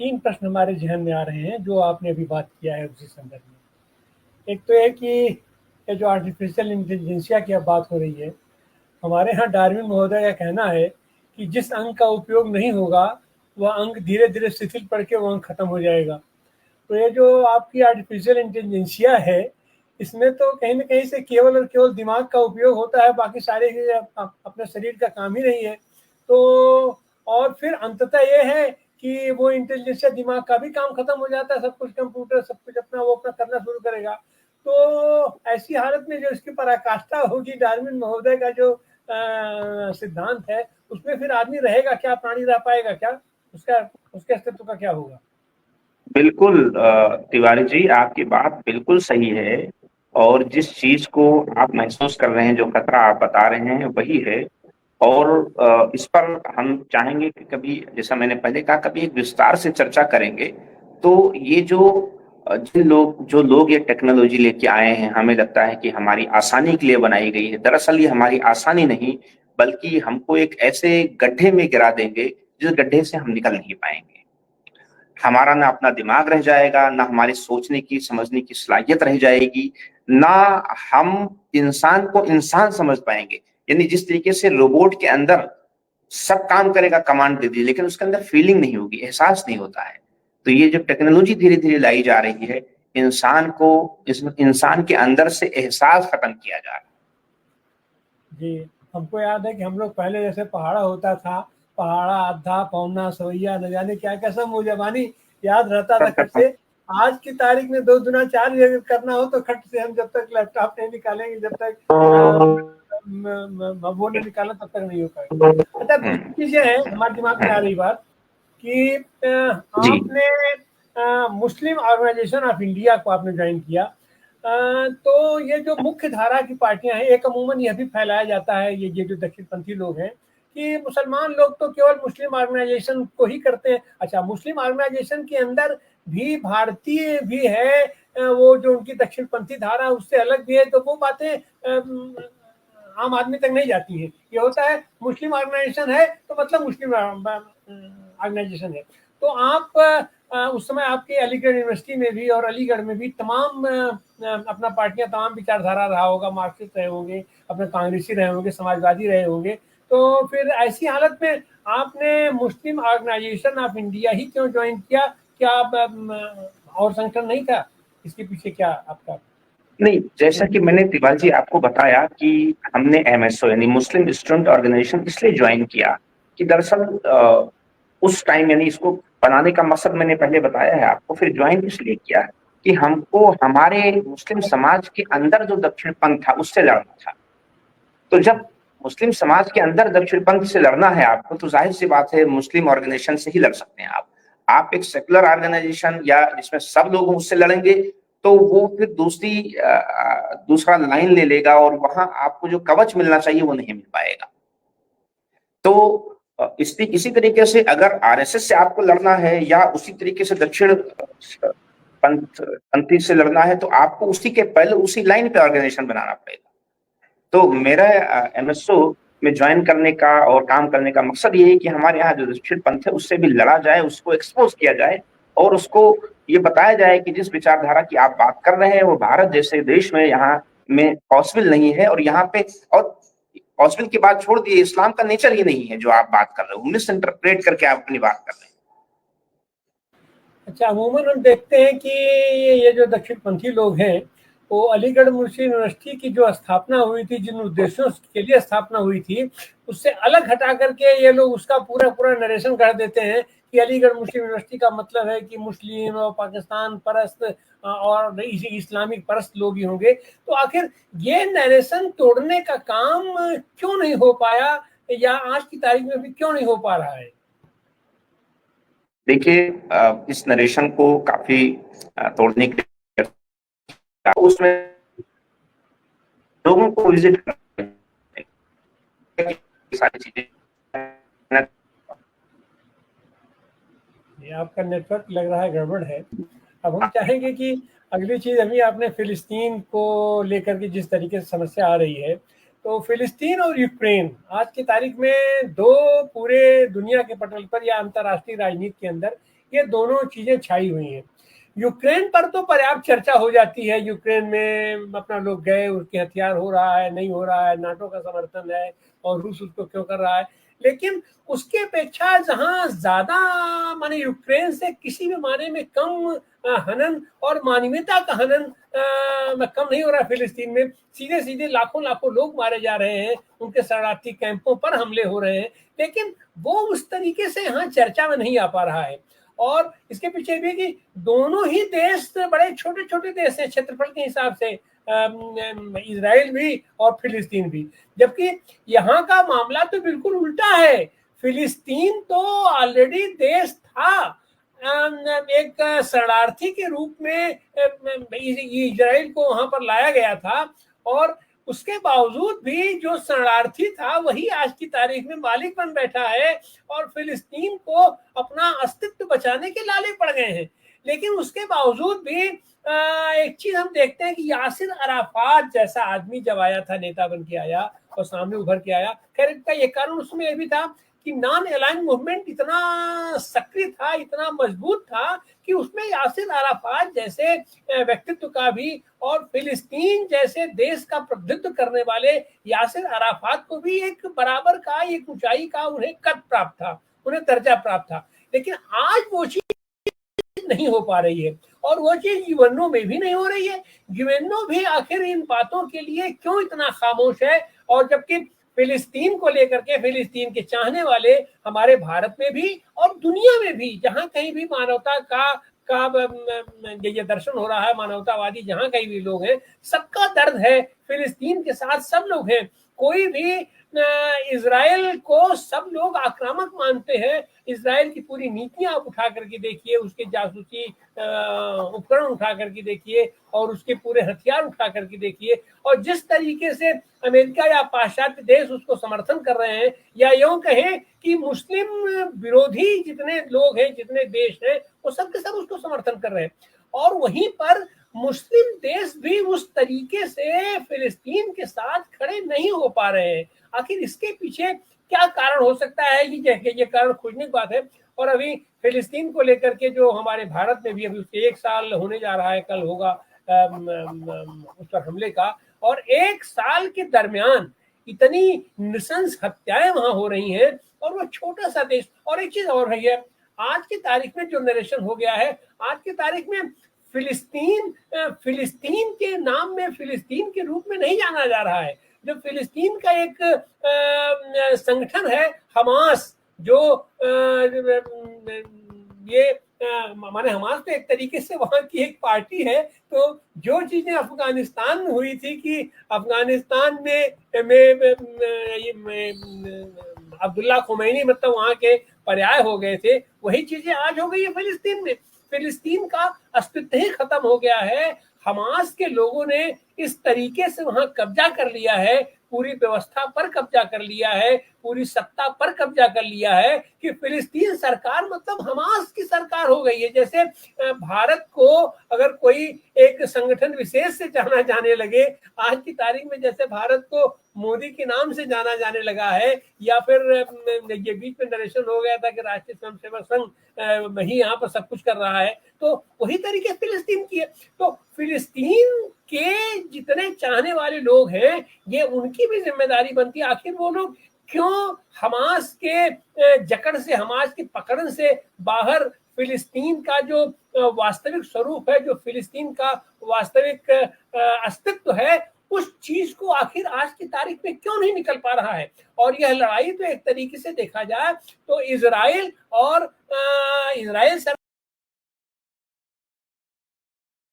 3 प्रश्न हमारे ज़हन में आ रहे हैं, जो आपने अभी बात किया है उसी संदर्भ में। एक तो ये कि ये जो आर्टिफ़िशियल इंटेलिजेंसिया की अब बात हो रही है, हमारे यहाँ डार्विन महोदय का कहना है कि जिस अंग का उपयोग नहीं होगा, वह अंग धीरे-धीरे शिथिल पड़ के वो अंग खत्म हो जाएगा। तो ये जो आपकी आर्टिफ़िशियल इंटेलिजेंसिया है, इसमें तो कहीं न कहीं से केवल और केवल दिमाग का उपयोग होता है, बाकी सारे के अपने शरीर का काम ही नहीं है। तो और फिर अंततः ये है कि वो इंटेलिजेंसिया दिमाग का भी काम खत्म हो जाता है, सब कुछ कंप्यूटर, सब कुछ अपना वो अपना करना शुरू करेगा। तो ऐसी हालत में जो इसकी पराकाष्ठा होगी डार्विन महोदय का जो सिद्धांत है, उसमें फिर आदमी रहेगा क्या, प्राणी रह पाएगा क्या? उसका उसके अस्तित्व का क्या होगा? बिल्कुल तिवारी जी, आपकी बात बिल्कुल सही है। और जिस चीज को आप महसूस कर रहे हैं, जो खतरा आप बता रहे हैं, वही है। और इस पर हम चाहेंगे कि कभी, जैसा मैंने पहले कहा, कभी एक विस्तार से चर्चा करेंगे। तो ये जो जो लोग ये टेक्नोलॉजी लेके आए हैं, हमें लगता है कि हमारी आसानी के लिए बनाई गई है। दरअसल ये हमारी आसानी नहीं, बल्कि हमको एक ऐसे गड्ढे में गिरा देंगे जिस गड्ढे से हम निकल नहीं पाएंगे। हमारा ना अपना दिमाग रह जाएगा, ना हमारी सोचने की समझने की सलाहियत रह जाएगी, ना हम इंसान को इंसान समझ पाएंगे। यानी जिस तरीके से रोबोट के अंदर सब काम करेगा, कमांड दे दी, लेकिन उसके अंदर फीलिंग नहीं होगी, एहसास नहीं होता है। तो ये जो टेक्नोलॉजी धीरे धीरे लाई जा रही है, इंसान के अंदर से एहसास खत्म किया जा रहा है। जी, हमको याद है कि हम लोग पहले जैसे पहाड़ा होता था, पहाड़ा, अद्धा, पौना, सवैया, न जाने क्या-क्या सब मुँह-ज़बानी याद रहता था खट से। आज की तारीख में 2 दुना 4 भी अगर करना हो तो खट से हम जब तक लैपटॉप नहीं निकालेंगे, जब तक वो नहीं निकाला तब तक नहीं हो पाएगा। अच्छा, दूसरी चीज़ ये है हमारे दिमाग में आ रही बात कि जी। आपने मुस्लिम ऑर्गेनाइजेशन ऑफ इंडिया को आपने ज्वाइन किया। तो ये जो मुख्य धारा की पार्टियां हैं, एक अमूमन यह भी फैलाया जाता है, ये जो दक्षिणपंथी लोग हैं, कि मुसलमान लोग तो केवल मुस्लिम ऑर्गेनाइजेशन को ही करते हैं। अच्छा, मुस्लिम ऑर्गेनाइजेशन के अंदर भी भारतीय भी है, वो जो उनकी दक्षिणपंथी धारा उससे अलग भी है, तो वो बातें आम आदमी तक नहीं जाती हैं। ये होता है मुस्लिम ऑर्गेनाइजेशन है तो मतलब मुस्लिम ऑर्गेनाइजेशन है। तो आप उस समय आपके अलीगढ़ यूनिवर्सिटी में भी और अलीगढ़ में भी तमाम अपना पार्टियां, तमाम विचारधारा रहा होगा, मार्क्सिस्ट रहे होंगे, अपने कांग्रेसी रहे होंगे, समाजवादी रहे होंगे। तो फिर ऐसी हालत में आपने मुस्लिम ऑर्गेनाइजेशन ऑफ इंडिया ही क्यों ज्वाइन किया? क्या और संगठन नहीं था? इसके पीछे क्या आपका? नहीं, जैसा कि मैंने तिवारी जी आपको बताया कि हमने एमएसओ यानी मुस्लिम स्टूडेंट ऑर्गेनाइजेशन इसलिए ज्वाइन किया कि दरअसल उस टाइम, यानी इसको बनाने का मकसद मैंने पहले बताया है आपको। फिर ज्वाइन इसलिए किया कि हमको हमारे मुस्लिम समाज के अंदर जो दक्षिणपंथ था उससे लड़ना था। तो जब मुस्लिम समाज के अंदर दक्षिणपंथ से लड़ना है आपको, तो जाहिर सी बात है मुस्लिम ऑर्गेनाइजेशन से ही लड़ सकते हैं आप एक सेकुलर ऑर्गेनाइजेशन या जिसमें सब लोग उससे लड़ेंगे, तो वो फिर दूसरा लाइन ले लेगा और वहां आपको जो कवच मिलना चाहिए वो नहीं मिल पाएगा। तो इसी तरीके से अगर आरएसएस से आपको लड़ना है या उसी तरीके से दक्षिण पंथी से लड़ना है, तो आपको उसी के पहले उसी लाइन पे ऑर्गेनाइजेशन बनाना पड़ेगा। तो मेरा एमएसओ में ज्वाइन करने का और काम करने का मकसद ये है कि हमारे यहाँ जो दक्षिण पंथ है उससे भी लड़ा जाए, उसको एक्सपोज किया जाए और उसको ये बताया जाए कि जिस विचारधारा की आप बात कर रहे हैं वो भारत जैसे देश में यहाँ में पॉसिबल नहीं है। और यहाँ पे, और पॉसिबल की बात छोड़ दिए, इस्लाम का नेचर ही नहीं है जो आप बात कर रहे हो, मिस इंटरप्रेट करके आप अपनी बात कर रहे हैं। अच्छा, अमूमन हम देखते हैं कि ये जो दक्षिणपंथी लोग हैं, वो अलीगढ़ मुस्लिम यूनिवर्सिटी की जो स्थापना हुई थी, जिन उद्देश्यों के लिए स्थापना हुई थी, उससे अलग हटा करके ये लोग उसका पूरा पूरा नरेशन कर देते हैं कि अलीगढ़ मुस्लिम यूनिवर्सिटी का मतलब है कि मुस्लिम और पाकिस्तान परस्त और इस्लामिक परस्त लोग ही होंगे। तो आखिर ये नरेशन तोड़ने का काम क्यों नहीं हो पाया, या आज की तारीख में भी क्यों नहीं हो पा रहा है? देखिए, इस नरेशन को काफी तोड़ने के लिए उसमें लोगों को विजिट सारी चीजें। ये आपका नेटवर्क लग रहा है गड़बड़ है। अब हम चाहेंगे कि अगली चीज़, अभी आपने फ़िलिस्तीन को लेकर के जिस तरीके से समस्या आ रही है, तो फ़िलिस्तीन और यूक्रेन आज की तारीख में 2 पूरे दुनिया के पटल पर या अंतर्राष्ट्रीय राजनीति के अंदर ये दोनों चीजें छाई हुई हैं। यूक्रेन पर तो पर्याप्त चर्चा हो जाती है, यूक्रेन में अपना लोग गए, उसके हथियार हो रहा है नहीं हो रहा है, नाटो का समर्थन है और रूस उसको क्यों कर रहा है। लेकिन उसकी अपेक्षा जहां ज्यादा माने यूक्रेन से किसी भी माने में कम हनन और मानवीयता का हनन कम नहीं हो रहा है फिलिस्तीन में। सीधे सीधे लाखों लाखों लोग मारे जा रहे हैं, उनके शरणार्थी कैंपों पर हमले हो रहे हैं, लेकिन वो उस तरीके से यहाँ चर्चा में नहीं आ पा रहा है। और इसके पीछे भी कि दोनों ही देश बड़े छोटे छोटे देश हैं क्षेत्रफल के हिसाब से, इजराइल भी और फिलिस्तीन भी, जबकि यहाँ का मामला तो बिल्कुल उल्टा है। फिलिस्तीन तो ऑलरेडी देश था, एक शरणार्थी के रूप में इजराइल को वहां पर लाया गया था, और उसके बावजूद भी जो शरणार्थी था वही आज की तारीख में मालिक बन बैठा है और फिलिस्तीन को अपना अस्तित्व बचाने के लाले पड़ गए हैं। लेकिन उसके बावजूद भी एक चीज हम देखते हैं कि यासिर अराफात जैसा आदमी जब आया था, नेता बन के आया और सामने उभर के आया, खैर इसका एक कारण उसमें यह भी था कि नॉन अलाइन मूवमेंट इतना सक्रिय था, इतना मजबूत था कि उसमें यासिर अराफात जैसे व्यक्तित्व का भी और फिलिस्तीन जैसे देश का प्रतिनिधित्व करने वाले यासिर अराफात को भी एक बराबर का, एक ऊंचाई का उन्हें कद प्राप्त था, उन्हें दर्जा प्राप्त था। लेकिन आज वो चीज नहीं हो पा रही है, और वो चीज यूएनओ में भी नहीं हो रही है। यूएनओ भी आखिर इन बातों के लिए क्यों इतना खामोश है, और जबकि फिलिस्तीन को लेकर के फिलिस्तीन के चाहने वाले हमारे भारत में भी और दुनिया में भी, जहां कहीं भी मानवता का ये दर्शन हो रहा है, मानवतावादी जहां कहीं भी लोग हैं, सबका दर्द है फिलिस्तीन के साथ, सब लोग हैं। कोई भी इजराइल को सब लोग आक्रामक मानते हैं। इजराइल की पूरी नीतियां आप उठा करके देखिए, उसके जासूसी उपकरण उठा करके देखिए, और उसके पूरे हथियार उठा करके देखिए, और जिस तरीके से अमेरिका या पाश्चात्य देश उसको समर्थन कर रहे हैं, या यूं कहें कि मुस्लिम विरोधी जितने लोग हैं, जितने देश हैं, वो सब के सब उसको समर्थन कर रहे हैं। और वहीं पर मुस्लिम देश भी उस तरीके से फिलिस्तीन के साथ खड़े नहीं हो पा रहे हैं। आखिर इसके पीछे क्या कारण हो सकता है, ये कारण खोजने की बात है। और अभी फिलिस्तीन को लेकर के जो हमारे भारत में भी अभी उसके 1 साल होने जा रहा है, कल होगा उस पर हमले का, और 1 साल के दरमियान इतनी नृशंस हत्याएं वहां हो रही हैं, और वो छोटा सा देश। और एक चीज और रही है, आज की तारीख में जो नरेशन हो गया है, आज की तारीख में फिलिस्तीन के नाम में, फिलिस्तीन के रूप में नहीं जाना जा रहा है। जो फिलिस्तीन का एक संगठन है हमास, जो ये माने हमास तो एक तरीके से वहां की एक पार्टी है। तो जो चीजें अफगानिस्तान में हुई थी कि अफगानिस्तान में अब्दुल्ला खुमैनी मतलब वहां के पर्याय हो गए थे, वही चीजें आज हो गई है फिलिस्तीन में। फिलिस्तीन का अस्तित्व ही खत्म हो गया है। हमास के लोगों ने इस तरीके से वहां कब्जा कर लिया है, पूरी व्यवस्था पर कब्जा कर लिया है, पूरी सत्ता पर कब्जा कर लिया है कि फिलिस्तीन सरकार मतलब हमास की सरकार हो गई है। जैसे भारत को अगर कोई एक संगठन विशेष से जाना जाने लगे आज की तारीख में, जैसे भारत को मोदी के नाम से जाना जाने लगा है, या फिर ये बीच में नरेशन हो गया था कि राष्ट्रीय स्वयंसेवक संघ ही यहाँ पर सब कुछ कर रहा है, तो वही तरीके फिलिस्तीन की है। तो फिलिस्तीन के जितने चाहने वाले लोग हैं, ये उनकी भी जिम्मेदारी बनती है। आखिर वो लोग क्यों हमास के जकड़ से, हमास की पकड़ से बाहर फिलिस्तीन का जो वास्तविक स्वरूप है, जो फिलिस्तीन का वास्तविक अस्तित्व है, उस चीज को आखिर आज की तारीख में क्यों नहीं निकल पा रहा है। और यह लड़ाई तो एक तरीके से देखा जाए तो इजराइल और इजराइल